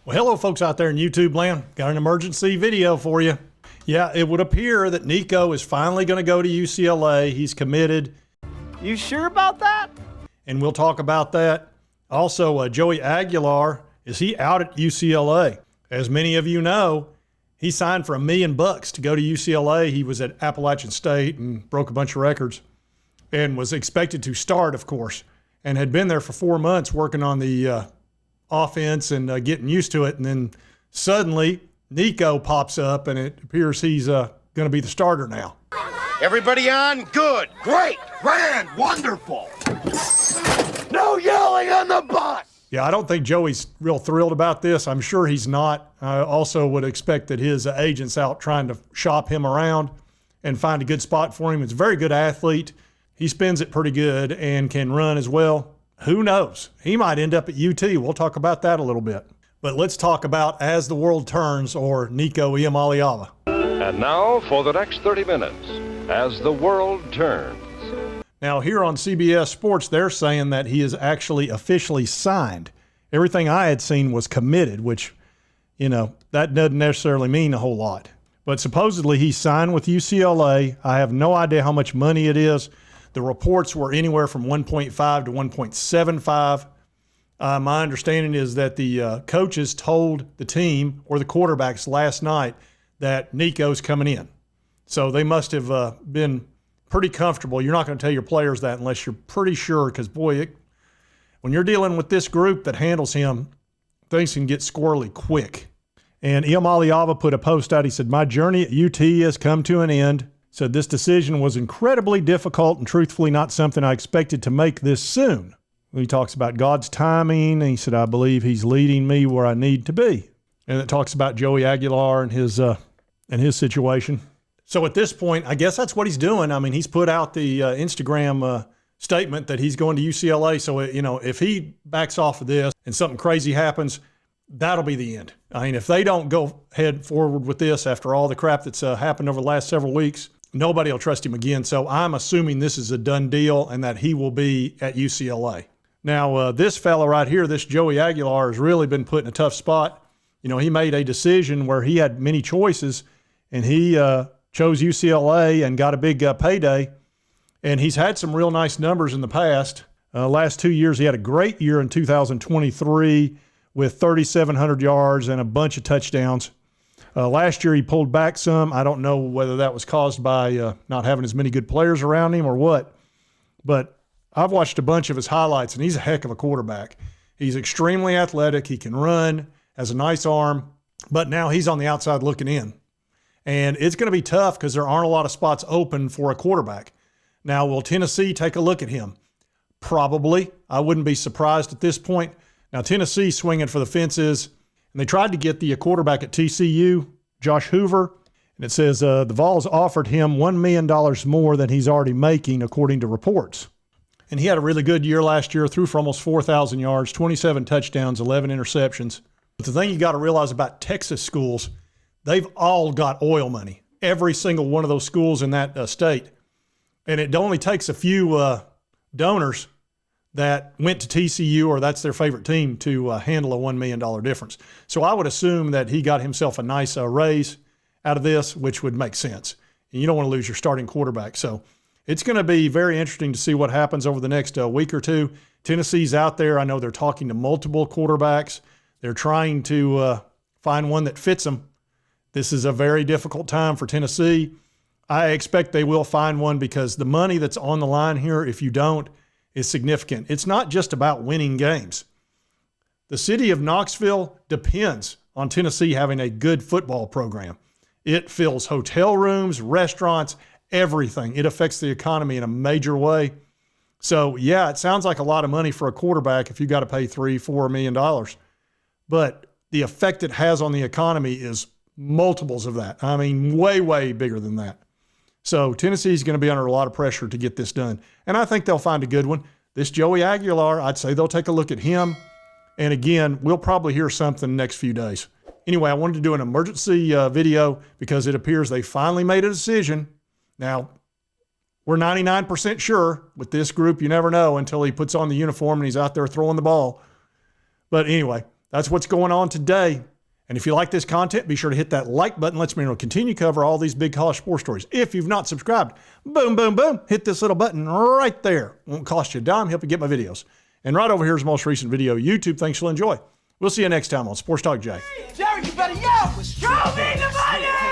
Well, hello folks out there in YouTube land. Got an emergency video for you. Yeah, it would appear that Nico is finally going to go to UCLA. He's committed. You sure about that? And we'll talk about that. Also, Joey Aguilar, is he out at UCLA? As many of you know, he signed for $1 million to go to UCLA. He was at Appalachian State and broke a bunch of records and was expected to start, of course, and had been there for 4 months working on the offense and getting used to it. And then suddenly Nico pops up and it appears he's going to be the starter now. Everybody on? Good. Great. Grand. Wonderful. No yelling on the bus. Yeah, I don't think Joey's real thrilled about this. I'm sure he's not. I also would expect that his agent's out trying to shop him around and find a good spot for him. He's a very good athlete. He spins it pretty good and can run as well. Who knows? He might end up at UT. We'll talk about that a little bit. But let's talk about As the World Turns, or Nico Iamaleava. And now for the next 30 minutes, As the World Turns. Now here on CBS Sports, they're saying that he is actually officially signed. Everything I had seen was committed, which, you know, that doesn't necessarily mean a whole lot. But supposedly he signed with UCLA. I have no idea how much money it is. The reports were anywhere from 1.5 to 1.75. My understanding is that the coaches told the team or the quarterbacks last night that Nico's coming in. So they must have been pretty comfortable. You're not going to tell your players that unless you're pretty sure, because, boy, when you're dealing with this group that handles him, things can get squirrely quick. And Iamaleava put a post out. He said, "My journey at UT has come to an end. Said this decision was incredibly difficult and truthfully not something I expected to make this soon." He talks about God's timing. And he said, "I believe he's leading me where I need to be." And it talks about Joey Aguilar and his situation. So at this point, I guess that's what he's doing. I mean, he's put out the Instagram statement that he's going to UCLA. So, you know, if he backs off of this and something crazy happens, that'll be the end. I mean, if they don't go head forward with this after all the crap that's happened over the last several weeks, nobody will trust him again. So I'm assuming this is a done deal and that he will be at UCLA. Now, this fella right here, this Joey Aguilar, has really been put in a tough spot. You know, he made a decision where he had many choices, and he chose UCLA and got a big payday. And he's had some real nice numbers in the past. Last 2 years, he had a great year in 2023 with 3,700 yards and a bunch of touchdowns. Last year, he pulled back some. I don't know whether that was caused by not having as many good players around him or what. But I've watched a bunch of his highlights, and he's a heck of a quarterback. He's extremely athletic. He can run, has a nice arm. But now he's on the outside looking in. And it's going to be tough because there aren't a lot of spots open for a quarterback. Now, will Tennessee take a look at him? Probably. I wouldn't be surprised at this point. Now, Tennessee swinging for the fences. And they tried to get the quarterback at TCU, Josh Hoover. And it says the Vols offered him $1 million more than he's already making, according to reports. And he had a really good year last year, threw for almost 4,000 yards, 27 touchdowns, 11 interceptions. But the thing you got to realize about Texas schools, they've all got oil money, every single one of those schools in that state. And it only takes a few donors that went to TCU or that's their favorite team to handle a $1 million difference. So I would assume that he got himself a nice raise out of this, which would make sense. And you don't want to lose your starting quarterback. So it's going to be very interesting to see what happens over the next week or two. Tennessee's out there. I know they're talking to multiple quarterbacks. They're trying to find one that fits them. This is a very difficult time for Tennessee. I expect they will find one because the money that's on the line here, if you don't, is significant. It's not just about winning games. The city of Knoxville depends on Tennessee having a good football program. It fills hotel rooms, restaurants, everything. It affects the economy in a major way. So, yeah, it sounds like a lot of money for a quarterback if you got to pay $3-4 million. But the effect it has on the economy is multiples of that. I mean, way, way bigger than that. So Tennessee's going to be under a lot of pressure to get this done. And I think they'll find a good one. This Joey Aguilar, I'd say they'll take a look at him. And again, we'll probably hear something next few days. Anyway, I wanted to do an emergency video because it appears they finally made a decision. Now, we're 99% sure with this group, you never know until he puts on the uniform and he's out there throwing the ball. But anyway, That's what's going on today. And if you like this content, be sure to hit that like button. Lets me know continue to cover all these big college sports stories. If you've not subscribed, boom, boom, boom, hit this little button right there. Won't cost you a dime, help you get my videos. And right over here is the most recent video, YouTube. Thanks, you'll enjoy. We'll see you next time on Sports Talk Jay. Jerry, you better yell! Show me the money!